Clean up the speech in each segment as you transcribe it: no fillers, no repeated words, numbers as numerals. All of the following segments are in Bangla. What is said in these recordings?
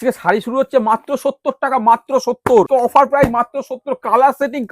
থেকে শাড়ি শুরু হচ্ছে মাত্র 70 টাকা, মাত্র 70। অফার প্রাইস মাত্র 70। কালার সেটিং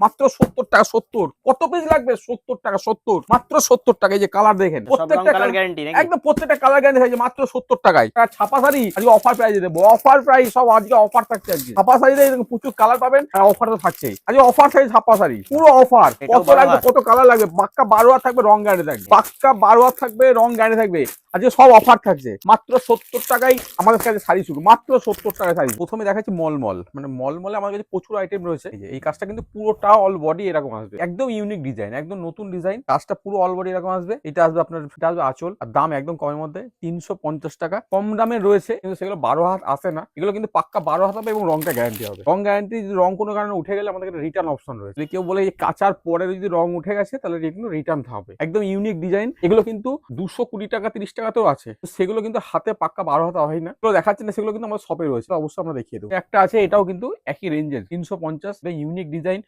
মাত্র 70 টাকা। 70 কত পিস লাগবে? 70 টাকা। 70 মাত্র 70 টাকা। এই যে কালার দেখেন, প্রত্যেকটা কালার গ্যারান্টি নাকি? একদম প্রত্যেকটা কালার গ্যারান্টি থাকছে মাত্র 70 টাকায়। আর ছাপা শাড়ি আজকে অফার প্রাইসে দেবো। অফার প্রাইস সব আজকে অফার থাকছে। আজকে ছাপা শাড়িতে এরকম প্রচুর কালার পাবেন, আর অফার তো থাকছেই। আজকে অফার থাকছে ছাপা শাড়ি, পুরো অফার। কত লাগবে, কত কালার লাগবে? পাক্কা 12 হাত থাকবে, রং গ্যারান্টি থাকবে। পাক্কা 12 হাত থাকবে, রং গ্যারান্টি থাকবে। আজকে সব অফার থাকছে মাত্র 70 টাকায়। আমাদের কাছে শাড়ি শুরু মাত্র 70 টাকায় শাড়ি। প্রথমে দেখাচ্ছি মলমল, মানে মলমলে আমার কাছে প্রচুর আইটেম রয়েছে। এই কাজটা কিন্তু পুরোটা অল বডি এরকম আসবে, একদম ইউনিক ডিজাইন, একদম নতুন ডিজাইন। কাজটা পুরো অল বডি এরকম আসবে। এটা আসবে আপনার, এটা আসবে আঁচল। আর দাম একদম কমের মধ্যে 350 টাকা। কম দামে রয়েছে, কিন্তু সেগুলো 12 হাত আসে না। এগুলো কিন্তু পাক্কা 12 হাত হবে এবং রংটা গ্যারান্টি হবে। রং গ্যারান্টি, যদি রং কোনো কারণে উঠে গেলে আমাদের রিটার্ন অপশন রয়েছে। যদি কেউ বলে কাচার পরে যদি রং উঠে গেছে, তাহলে কিন্তু রিটার্ন হবে। একদম ইউনিক ডিজাইন। এগুলো কিন্তু 220 টাকা 30 টাকাতেও আছে। সেগুলো কিন্তু হাতে পাক্কা 12 হাত হয় না, তো দেখাচ্ছে না। সেগুলো কিন্তু আমার শপে রয়েছে, অবশ্যই আমরা দেখিয়ে দেবো। একটা আছে, এটাও কিন্তু একই রেঞ্জের 350। Unique design.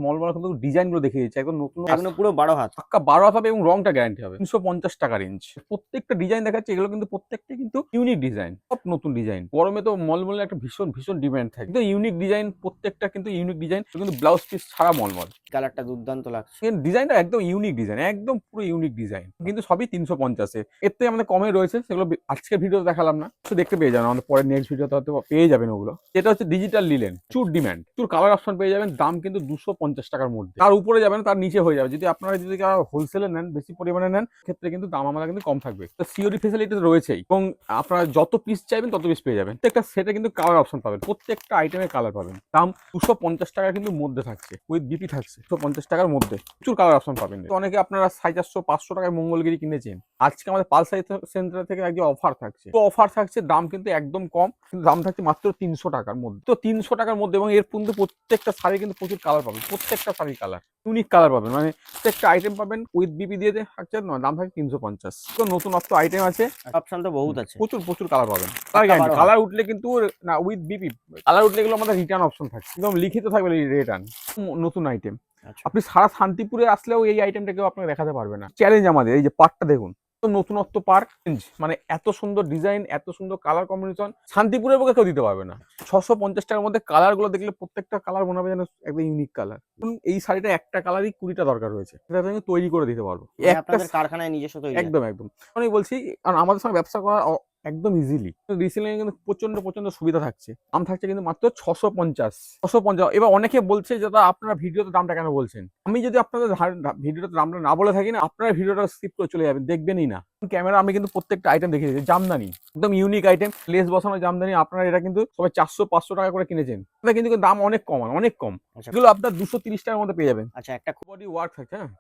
মলমল কিন্তু ডিজাইন গুলো দেখিয়ে দিচ্ছে একদম নতুন, একদম পুরো 12 হাত, পাক্কা 12 হাত হবে এবং রংটা গ্যারান্টি হবে। 350 টাকা রেঞ্জ। প্রত্যেকটা ডিজাইন দেখাচ্ছে, এগুলো কিন্তু প্রত্যেকটা কিন্তু ইউনিক ডিজাইন, সব নতুন ডিজাইন। গরমে তো মলমলের একটা ভীষণ ভীষণ ডিমান্ড থাকে। কিন্তু ইউনিক ডিজাইন, প্রত্যেকটা কিন্তু ইউনিক ডিজাইন, কিন্তু ব্লাউজ পিস ছাড়া মলমল। কালারটা দুর্দান্ত লাগছে। ডিজাইনটা একদম ইউনিক ডিজাইন, একদম পুরো ইউনিক ডিজাইন, কিন্তু সবই 350-এ। এর থেকে আমাদের কমে রয়েছে, সেগুলো আজকের ভিডিও দেখালাম না, তো দেখতে পেয়ে যাবেন আমাদের পরের নেক্সট ভিডিওতে হয়তো পেয়ে যাবেন ওগুলো। এটা হচ্ছে ডিজিটাল লিলেন, প্রচুর ডিমান্ড, প্রচুর কালার অপশন পেয়ে যাবেন। দাম কিন্তু 250 টাকার মধ্যে। তার উপরে যাবেন, তার নিচে হয়ে যাবে। যদি আপনারা যদি হোলসেলে নেন, বেশি পরিমাণে নেন, ক্ষেত্রে কিন্তু দাম আমাদের কিন্তু কম থাকবে। তো সিওডি ফেসিলিটি রয়েছেই, এবং আপনারা যত পিস চাইবেন তত পিস পেয়ে যাবেন। প্রত্যেকটা সেটে কিন্তু কালার অপশন পাবেন, প্রত্যেকটা আইটেমে কালার পাবেন। দাম 250 টাকার কিন্তু মধ্যে থাকছে, উইথ বিপি থাকছে 250 টাকার মধ্যে। প্রচুর কালার অপশন পাবেন। তো অনেকে আপনারা 450-500 টাকায় মঙ্গলগিরি কিনেছেন, আজকে আমাদের পালস সেন্টার থেকে আজকে অফার থাকছে। তো অফার থাকছে, দাম কিন্তু একদম কম, কিন্তু দাম থাকছে মাত্র 300 টাকার মধ্যে। তো 300 টাকার মধ্যে, এবং এর কিন্তু প্রত্যেকটা শাড়ি কিন্তু প্রচুর কালার পাবেন, প্রত্যেকটা শাড়ির কালার ইউনিক কালার পাবেন। মানে প্রত্যেকটা আইটেম পাবেন উইথ বিপি দিয়ে থাকছে, দাম থাকে 350। তো নতুনত্ব আইটেম আছে, অপশন তো বহুত আছে, প্রচুর প্রচুর কালার পাবেন। কালার উঠলে কিন্তু না, উইথ বিপি কালার উঠলে এগুলো আমাদের রিটার্ন অপশন থাকছে, একদম লিখিত থাকবে রিটার্ন। নতুন আইটেম। আপনি সারা শান্তিপুরে আসলেও এই আইটেমটা কেউ আপনাকে দেখাতে পারবে না। চ্যালেঞ্জ আমাদের। এই যে পার্কটা দেখুন, নতুনত্ব পার্ক, মানে এত সুন্দর ডিজাইন, এত সুন্দর কালার কম্বিনেশন, শান্তিপুরের পক্ষে কেউ দিতে পারবে না। 650 টাকার মধ্যে কালার গুলো দেখলে প্রত্যেকটা কালার মনে হবে যেন একদম ইউনিক কালার। এই শাড়িটা একটা কালারই 20টা দরকার হয়েছে, সেটা আমি তৈরি করে দিতে পারবো আপনাদের কারখানায় নিজস্ব তৈরি। একদম একদম আমি বলছি, কারণ আমাদের সঙ্গে ব্যবসা করা একদম ইজিলি। রিসেলিং কিন্তু প্রচন্ড প্রচন্ড সুবিধা থাকছে। দাম থাকছে কিন্তু মাত্র 650। এবার অনেকে বলছে যে দাদা আপনারা ভিডিওতে দামটা কেন বলছেন? আমি যদি আপনাদের ভিডিওতে দামটা না বলে থাকি না, আপনারা ভিডিওটা স্কিপ করে চলে যাবেন, দেখবেনই না। ক্যামেরা আমি কিন্তু প্রত্যেকটা আইটেম দেখিয়ে দিয়েছি। জামদানি, একদম ইউনিক আইটেম, লেস বসানো জামদানি। আপনারা এটা কিন্তু সবাই 400-500 টাকা করে কিনেছেন, এটা কিন্তু দাম অনেক কম, অনেক কম। এগুলো আপনার 230 টাকার মধ্যে পেয়ে যাবেন। আচ্ছা, একটা বডি ওয়ার্ক থাকছে, হ্যাঁ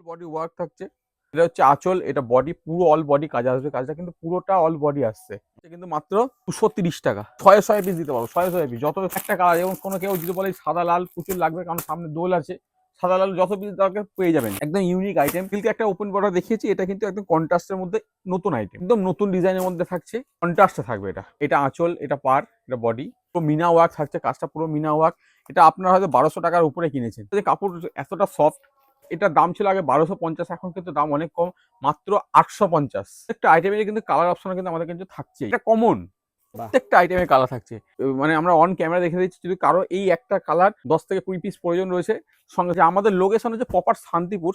বডি ওয়ার্ক থাকছে। এটা হচ্ছে আঁচল, এটা বডি, পুরো অল বডি কাজ আসবে। কাজটা কিন্তু পুরোটা অল বডি আসছে, কিন্তু মাত্র 230 টাকা। 600 পিস দিতে পারবো, 600 পিস। যত একটা কালার, এবং কোনো কেউ যদি বলে সাদা লাল প্রচুর লাগবে, কারণ সামনে দোল আছে, সাদা লাল যত পিস দরকার পেয়ে যাবেন। একদম ইউনিক আইটেম। সিল্কে একটা ওপেন বর্ডার দেখিয়েছি, এটা কিন্তু একদম কন্ট্রাস্টের মধ্যে নতুন আইটেম, একদম নতুন ডিজাইনের মধ্যে থাকছে, কন্ট্রাস্টে থাকবে। এটা আঁচল, এটা পার, এটা বডি, পুরো মিনা ওয়ার্ক থাকছে। কাজটা পুরো মিনা ওয়ার্ক। এটা আপনারা হয়তো 1200 টাকার উপরে কিনেছেন। কাপড় এতটা সফট। এটার দাম ছিল আগে 1250, এখন কিন্তু দাম অনেক কম, মাত্র 850। একটা আইটেমের কিন্তু কালার অপশন কিন্তু আমাদের কিন্তু থাকছে, এটা কমন। প্রত্যেকটা আইটেমের কালার থাকছে, মানে আমরা অন ক্যামেরা দেখে দিচ্ছি। যদি কারো এই একটা কালার 10 থেকে 20 পিস প্রয়োজন রয়েছে, সঙ্গে আমাদের লোকেশন হচ্ছে প্রপার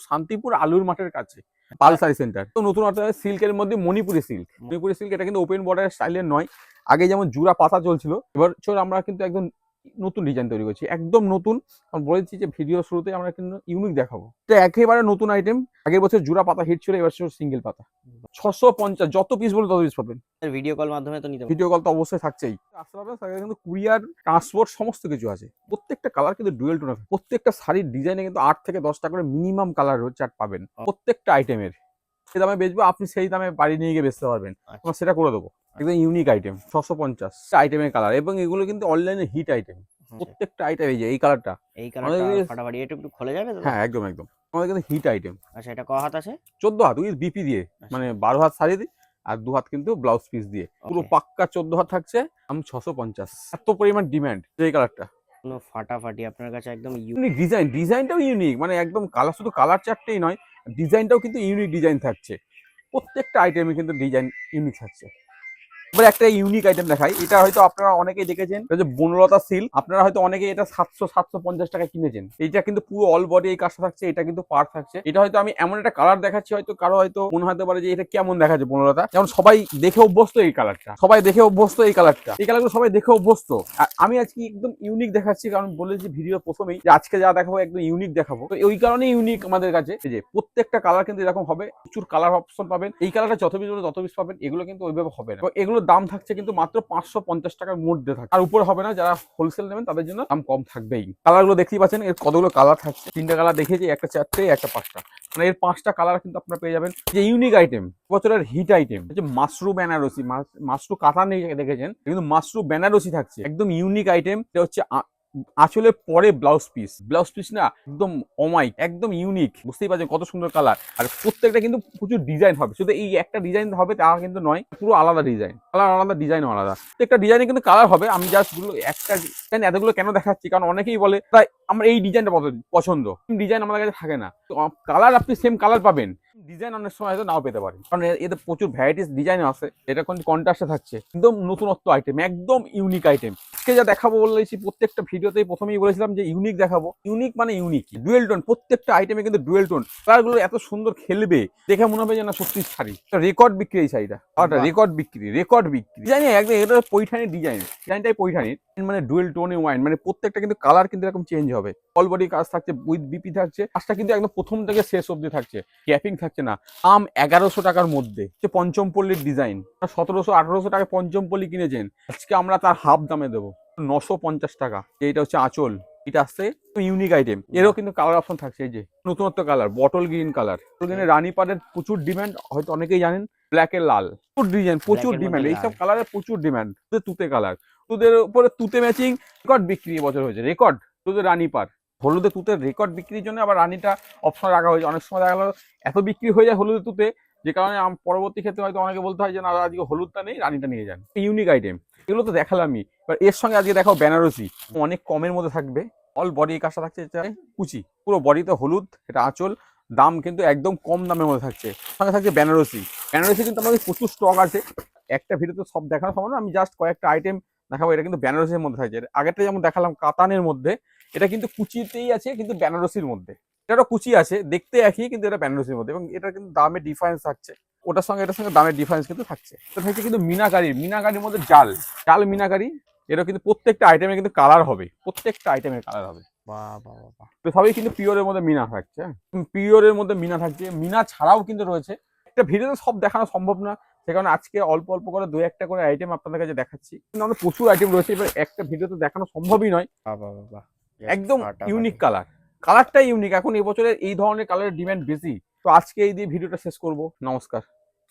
শান্তিপুর আলুর মাঠের কাছে, পালসারি সেন্টার। তো নতুন সিল্কের মধ্যে মণিপুরি সিল্ক, এটা কিন্তু ওপেন বর্ডার স্টাইলের নয়। আগে যেমন জুড়া পাতা চলছিল, এবার আমরা কিন্তু একদম নতুন ডিজাইন তৈরি করছি, একদম নতুন। বলেছি যে ভিডিও শুরুতে আমরা কিন্তু ইউনিক দেখাবো। এটা একেবারে নতুন আইটেম। আগের বছর জোড়া পাতা হিট ছিল, এবার ছিল সিঙ্গেল পাতা। 650, যত পিস বলে তত পিস পাবেন। ভিডিও কল মাধ্যমে তো নিতে, ভিডিও কল তো অবশ্যই থাকছেই। আসতে পারবেন, কিন্তু কুরিয়ার, ট্রান্সপোর্ট সমস্ত কিছু আছে। প্রত্যেকটা কালার কিন্তু ডুয়েল টোন আছে। প্রত্যেকটা শাড়ির ডিজাইনে কিন্তু 8 থেকে 10টা করে মিনিমাম কালার চার্ট পাবেন প্রত্যেকটা আইটেমের। সেই দামে বেচবো, আপনি সেই দামে বাড়ি নিয়ে গিয়ে বেচতে পারবেন, আমরা সেটা করে দেবো। একদম ইউনিক আইটেম, 650 আইটেমের কালার, এবং এগুলো কিন্তু অনলাইনে হিট আইটেম। প্রত্যেকটা আইটেম, এই যে এই কালারটা, ফাটাফাটি, এটা একটু খোলা যাবে? হ্যাঁ, একদম একদম আমাদের কিন্তু হিট আইটেম। আচ্ছা, এটা ক হাত আছে? 14 হাত উইথ বিপি দিয়ে, মানে 12 হাত শাড়ি দিয়ে, আর 2 হাত কিন্তু ব্লাউজ পিস দিয়ে, পুরো পাক্কা 14 হাত থাকছে। আমি 650, এত পরিমাণ ডিমান্ড এই কালারটা, ফাটাফাটি আপনার কাছে একদম ইউনিক ডিজাইন। ডিজাইনটাও ইউনিক, মানে একদম কালার, শুধু কালার চারটেই নয়, ডিজাইনটাও কিন্তু ইউনিক ডিজাইন থাকছে। প্রত্যেকটা আইটেমে কিন্তু ডিজাইন ইউনিক থাকছে। এবার একটা ইউনিক আইটেম দেখাই, এটা হয়তো আপনারা অনেকেই দেখেছেন, এটা যে বনলতা সিল্ক, আপনারা হয়তো অনেকে এটা 700-750 টাকা কিনেছেন। এটা কিন্তু পুরো অল বডি এই কাজটা থাকছে, এটা কিন্তু পার থাকছে। এটা হয়তো আমি এমন একটা কালার দেখাচ্ছি, হয়তো কারো হয়তো মনে হতে পারে যে এটা কেমন দেখাচ্ছে বনলতা, যেমন সবাই দেখে অভ্যস্ত এই কালারটা, সবাই দেখে অভ্যস্ত এই কালারগুলো সবাই দেখে অভ্যস্ত। আর আমি আজকে একদম ইউনিক দেখাচ্ছি, কারণ বলেছি ভিডিও প্রথমেই যে আজকে যা দেখাবো একদম ইউনিক দেখাবো, তো ওই কারণেই ইউনিক আমাদের কাছে। যে প্রত্যেকটা কালার কিন্তু এরকম হবে, প্রচুর কালার অপশন পাবেন। এই কালারটা যত পিস তত পিস পাবেন, এগুলো কিন্তু ওইভাবে হবে না। এগুলোর দাম থাকছে কিন্তু মাত্র 550 টাকার মধ্যে থাকে, আর উপরে হবে না। যারা হোলসেল নেবেন তাদের জন্য দাম কম থাকবেই। কালারগুলো দেখতেই পাচ্ছেন, এর কতগুলো কালার থাকছে, 3টা কালার দেখিয়েছি, একটা 4টে একটা 5টা, মানে এর 5টা কালার কিন্তু আপনারা পেয়ে যাবেন। যে ইউনিক আইটেম, বছরের হিট আইটেম হচ্ছে মাশরুম বেনারসি। মাশরুম কাঁথা নেই দেখেছেন, কিন্তু মাশরুম বেনারসি থাকছে, একদম ইউনিক আইটেম। এটা হচ্ছে আঁচলের পরে ব্লাউজ পিস না, একদম অমাইক, একদম ইউনিক। বুঝতেই পারছেন কত সুন্দর কালার, আর প্রত্যেকটা কিন্তু প্রচুর ডিজাইন হবে। শুধু এই একটা ডিজাইন হবে তা কিন্তু নয়, পুরো আলাদা ডিজাইন, কালার আলাদা, ডিজাইনও আলাদা। প্রত্যেকটা ডিজাইনে কিন্তু কালার হবে। আমি জাস্ট একটা ডিজাইন এতগুলো কেন দেখাচ্ছি, কারণ অনেকেই বলে তাই আমার এই ডিজাইনটা পছন্দ, ডিজাইন আমাদের কাছে থাকে না। তো কালার আপনি সেম কালার পাবেন, ডিজাইন অনেক সময় হয়তো নাও পেতে পারেন, কারণ এতে প্রচুর ভ্যারাইটিস ডিজাইন আছে। এটা কিন্তু কন্ট্রাস্টে থাকছে, একদম নতুনত্ব আইটেম, একদম ইউনিক আইটেম। আজকে যা দেখাবো বলেছি, প্রত্যেকটা ভিডিওতেই প্রথমেই বলেছিলাম যে ইউনিক দেখাবো। ইউনিক মানে ইউনিক, ডুয়েল টোন, প্রত্যেকটা আইটেমে কিন্তু ডুয়েল টোন। কালারগুলো এত সুন্দর খেলবে, দেখে মনে হবে যে না সত্যি শাড়ি। রেকর্ড বিক্রি এই শাড়িটা, রেকর্ড বিক্রি জানি একদম। এটা পৈঠানির ডিজাইনটাই পৈঠানির, মানে ডুয়েল টোনে ওয়াইন, মানে প্রত্যেকটা কিন্তু কালার কিন্তু এরকম চেঞ্জ হবে। অল বডি কাজ থাকছে, উইথ বিপি থাকছে, কাজটা কিন্তু একদম প্রথম থেকে শেষ অবধি থাকছে, ক্যাপিং থাকছে না। 1100 টাকার মধ্যে পঞ্চম পল্লীর ডিজাইন, 1700-1800 টাকায় পঞ্চম পল্লী কিনেছেন, আজকে আমরা তার হাফ দামে দেবো 950 টাকা। এইটা হচ্ছে আঁচল, এটা আসছে ইউনিক আইটেম। এরও কিন্তু কালার অপশন থাকছে, এই যে নতুনত্ব কালার, বটল গ্রিন কালার। রানী পাড়ের প্রচুর ডিমান্ড, হয়তো অনেকেই জানেন। ব্ল্যাক এর লাল, প্রচুর ডিজাইন, প্রচুর ডিমান্ড, এইসব কালারের প্রচুর ডিমান্ড। তুতে কালার, তুদের উপরে তুতে ম্যাচিং, রেকর্ড বিক্রি এবছর হয়েছে, রেকর্ড। তুদের রানী পাড়, হলুদে তুতের রেকর্ড বিক্রির জন্য আবার রানীটা অপশন রাখা হয়েছে। অনেক সময় দেখা গেল এত বিক্রি হয়ে যায় হলুদে তুতে, যে কারণে পরবর্তী ক্ষেত্রে হয়তো অনেকে বলতে হয় যে না আজকে হলুদটা নেই, রানীটা নিয়ে যান। ইউনিক আইটেম, এগুলো তো দেখালামই। এবার এর সঙ্গে আজকে দেখাও বেনারসি, অনেক কমের মধ্যে থাকবে। অল বডি কাজটা থাকছে, কুচি, পুরো বডিতে হলুদ, এটা আঁচল। দাম কিন্তু একদম কম দামের মধ্যে থাকছে। সঙ্গে থাকছে বেনারসি কিন্তু আমাদের প্রচুর স্টক আছে। একটা ভিডিওতে সব দেখানো সম্ভব না, আমি জাস্ট কয়েকটা আইটেম দেখাবো। এটা কিন্তু বেনারসির মধ্যে থাকছে। আগেরটা যেমন দেখালাম কাতানের মধ্যে, এটা কিন্তু কুচিতেই আছে, কিন্তু বেনারসির মধ্যে। এটারও কুচি আছে, দেখতে একই, কিন্তু এটা বেনারসির মধ্যে, এবং এটা কিন্তু দামে ডিফারেন্স থাকছে। ওটার সঙ্গে এটার সঙ্গে দামের ডিফারেন্স কিন্তু থাকছে। এটা থাকছে কিন্তু মিনাকারির মধ্যে জাল মিনাকারি। এটা কিন্তু প্রত্যেকটা আইটেমে কিন্তু কালার হবে, প্রত্যেকটা আইটেমের কালার হবে। তো সবই কিন্তু পিওরের মধ্যে মিনা থাকছে, পিওরের মধ্যে মিনা থাকছে। মিনা ছাড়াও কিন্তু রয়েছে, একটা ভিডিওতে সব দেখানো সম্ভব না, সে কারণে আজকে অল্প অল্প করে 2-1টা করে আইটেম আপনাদের কাছে দেখাচ্ছি। কিন্তু আমাদের প্রচুর আইটেম রয়েছে, এবার একটা ভিডিওতে দেখানো সম্ভবই নয়। একদম ইউনিক কালারটাই ইউনিক। এখন এবছরের এই ধরনের কালারের ডিমান্ড বেশি। তো আজকে এই দিয়ে ভিডিওটা শেষ করব। নমস্কার।